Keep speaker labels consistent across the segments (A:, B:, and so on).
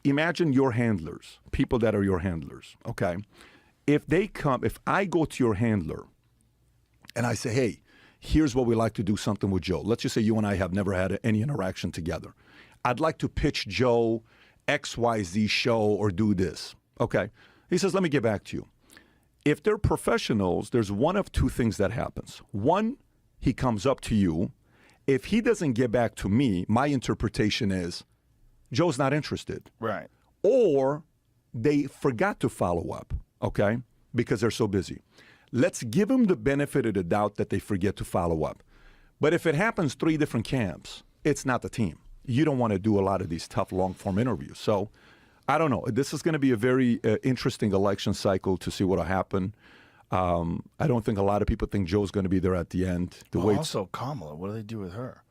A: imagine your handlers, people that are your handlers, okay? If I go to your handler and I say, hey, here's what we like to do something with Joe. Let's just say you and I have never had any interaction together. I'd like to pitch Joe XYZ show or do this. Okay. He says, let me get back to you. If they're professionals, there's one of two things that happens. One, he comes up to you. If he doesn't get back to me, my interpretation is Joe's not interested.
B: Right.
A: Or they forgot to follow up, okay, because they're so busy. Let's give them the benefit of the doubt that they forget to follow up. But if it happens 3 different camps, it's not the team. You don't want to do a lot of these tough long-form interviews. So I don't know. This is going to be a very interesting election cycle to see what will happen. I don't think a lot of people think Joe's going to be there at the end.
B: Also, Kamala, what do they do with her?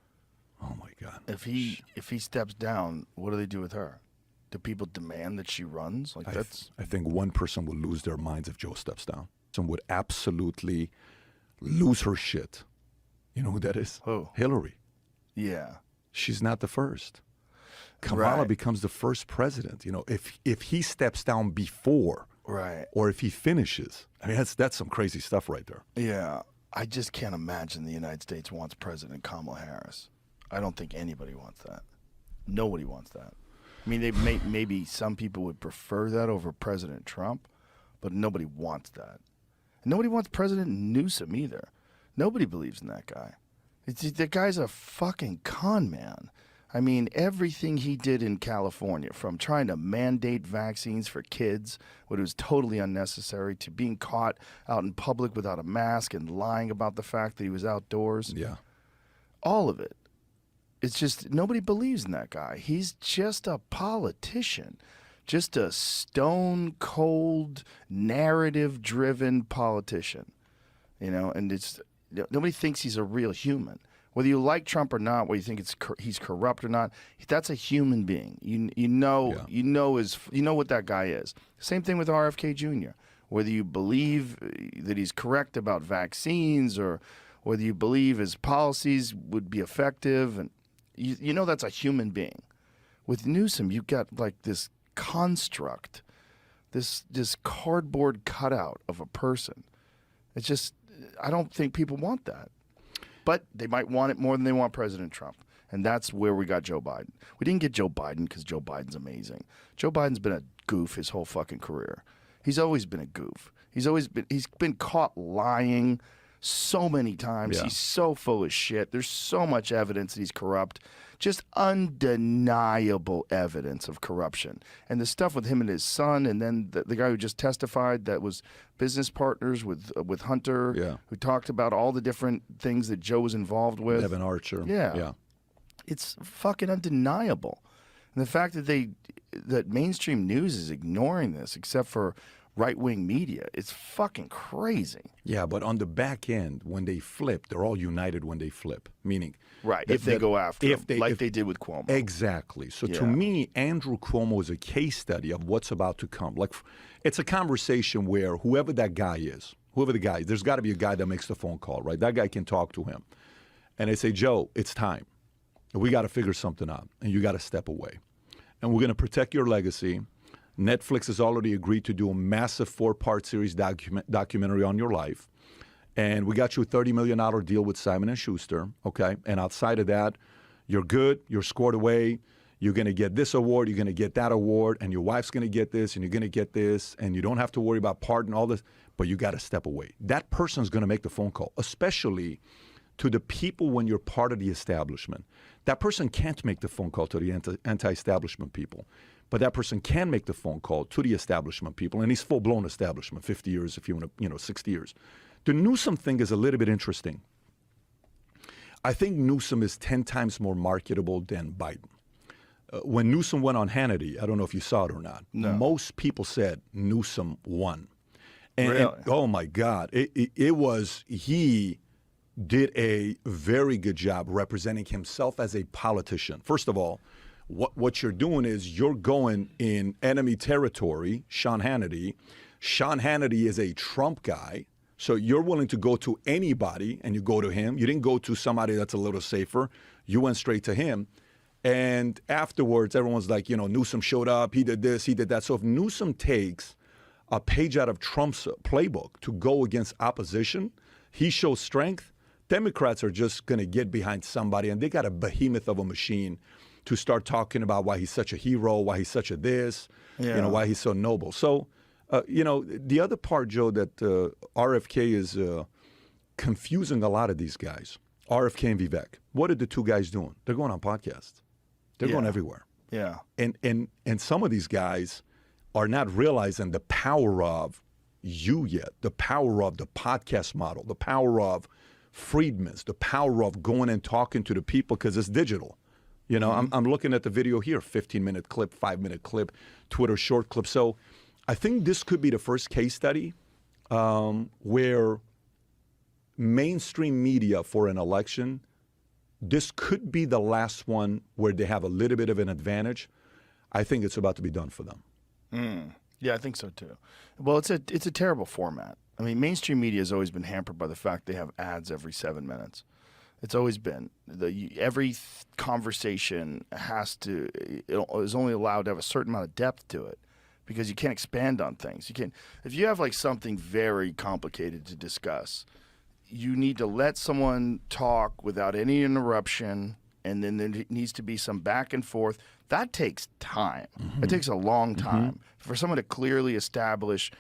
A: Oh, my God.
B: If he steps down, what do they do with her? Do people demand that she runs?
A: I think one person will lose their minds if Joe steps down. Someone would absolutely lose her shit. You know who that is?
B: Who?
A: Hillary.
B: Yeah.
A: She's not the first. Kamala becomes the first president. You know, if he steps down before,
B: right, or
A: if he finishes, I mean, that's some crazy stuff right there.
B: Yeah, I just can't imagine the United States wants President Kamala Harris. I don't think anybody wants that. Nobody wants that. I mean, maybe some people would prefer that over President Trump, but nobody wants that. And nobody wants President Newsom either. Nobody believes in that guy. That guy's a fucking con man. I mean, everything he did in California, from trying to mandate vaccines for kids, when it was totally unnecessary, to being caught out in public without a mask and lying about the fact that he was outdoors.
A: Yeah.
B: All of it. It's just, nobody believes in that guy. He's just a politician. Just a stone-cold, narrative-driven politician. You know, and nobody thinks he's a real human. Whether you like Trump or not, whether you think he's corrupt or not, that's a human being. You know what that guy is. Same thing with RFK Jr. Whether you believe that he's correct about vaccines or whether you believe his policies would be effective, and you know that's a human being. With Newsom, you got like this construct, this cardboard cutout of a person. It's just, I don't think people want that. But they might want it more than they want President Trump. And that's where we got Joe Biden. We didn't get Joe Biden because Joe Biden's amazing. Joe Biden's been a goof his whole fucking career. He's always been a goof. He's been caught lying so many times. Yeah. He's so full of shit. There's so much evidence that he's corrupt. Just undeniable evidence of corruption. And the stuff with him and his son, and then the guy who just testified that was business partners with Hunter, who talked about all the different things that Joe was involved with.
A: Evan Archer.
B: Yeah. It's fucking undeniable. And the fact that mainstream news is ignoring this, except for right-wing media, it's fucking crazy.
A: Yeah, but on the back end, when they flip, they're all united when they flip. Meaning,
B: if they go after him, like they did with Cuomo.
A: Exactly. So to me, Andrew Cuomo is a case study of what's about to come. Like, it's a conversation where whoever the guy is, there's got to be a guy that makes the phone call, right? That guy can talk to him. And they say, Joe, it's time. We got to figure something out, and you got to step away. And we're going to protect your legacy. Netflix has already agreed to do a massive 4-part series documentary on your life. And we got you a $30 million deal with Simon & Schuster, okay? And outside of that, you're good, you're scored away, you're going to get this award, you're going to get that award, and your wife's going to get this, and you're going to get this, and you don't have to worry about pardon, all this, but you got to step away. That person's going to make the phone call, especially to the people when you're part of the establishment. That person can't make the phone call to the anti-establishment people. But that person can make the phone call to the establishment people, and he's full-blown establishment, 50 years if you want to, 60 years. The Newsom thing is a little bit interesting. I think Newsom is 10 times more marketable than Biden. When Newsom went on Hannity, I don't know if you saw it or not, most people said Newsom won. And oh, my God, he did a very good job representing himself as a politician. First of all, what you're doing is you're going in enemy territory, Sean Hannity. Sean Hannity is a Trump guy, so you're willing to go to anybody, and you go to him. You didn't go to somebody that's a little safer. You went straight to him. And afterwards, everyone's like, Newsom showed up, he did this, he did that. So if Newsom takes a page out of Trump's playbook to go against opposition, he shows strength, Democrats are just going to get behind somebody, and they got a behemoth of a machine to start talking about why he's such a hero, why he's such a this, why he's so noble. So, the other part, Joe, that RFK is confusing a lot of these guys, RFK and Vivek. What are the two guys doing? They're going on podcasts. They're going everywhere.
B: Yeah.
A: And some of these guys are not realizing the power of you yet, the power of the podcast model, the power of Friedman's, the power of going and talking to the people because it's digital. I'm looking at the video here, 15-minute clip, 5-minute clip, Twitter short clip. So I think this could be the first case study where mainstream media for an election, this could be the last one where they have a little bit of an advantage. I think it's about to be done for them.
B: Yeah, I think so too. Well, it's a terrible format. I mean, mainstream media has always been hampered by the fact they have ads every 7 minutes. It's always been every conversation is only allowed to have a certain amount of depth to it because you can't expand on things. You can't if you have like something very complicated to discuss. You need to let someone talk without any interruption, and then there needs to be some back and forth. That takes time. It takes a long time for someone to clearly establish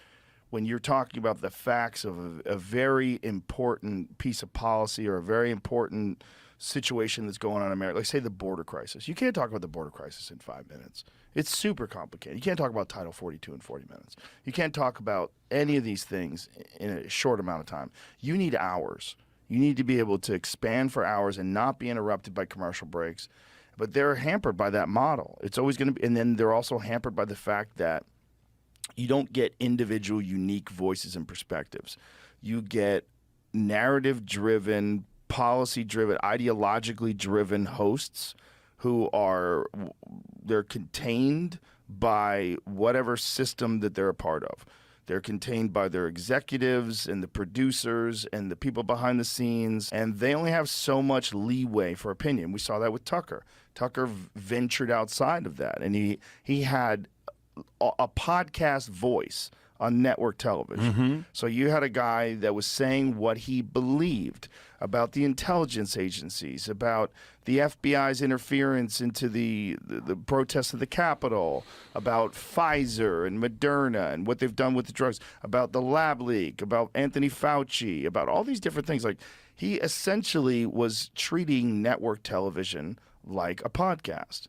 B: when you're talking about the facts of a very important piece of policy or a very important situation that's going on in America. Like, say, the border crisis. You can't talk about the border crisis in 5 minutes. It's super complicated. You can't talk about Title 42 in 40 minutes. You can't talk about any of these things in a short amount of time. You need hours. You need to be able to expand for hours and not be interrupted by commercial breaks. But they're hampered by that model. It's always going to be, and then they're also hampered by the fact that you don't get individual, unique voices and perspectives. You get narrative-driven, policy-driven, ideologically driven hosts who they're contained by whatever system that they're a part of. They're contained by their executives and the producers and the people behind the scenes, and they only have so much leeway for opinion. We saw that with Tucker. Tucker ventured outside of that, and he had a podcast voice on network television. So you had a guy that was saying what he believed about the intelligence agencies, about the FBI's interference into the protests of the Capitol, about Pfizer and Moderna and what they've done with the drugs, about the lab leak, about Anthony Fauci, about all these different things. Like, he essentially was treating network television like a podcast.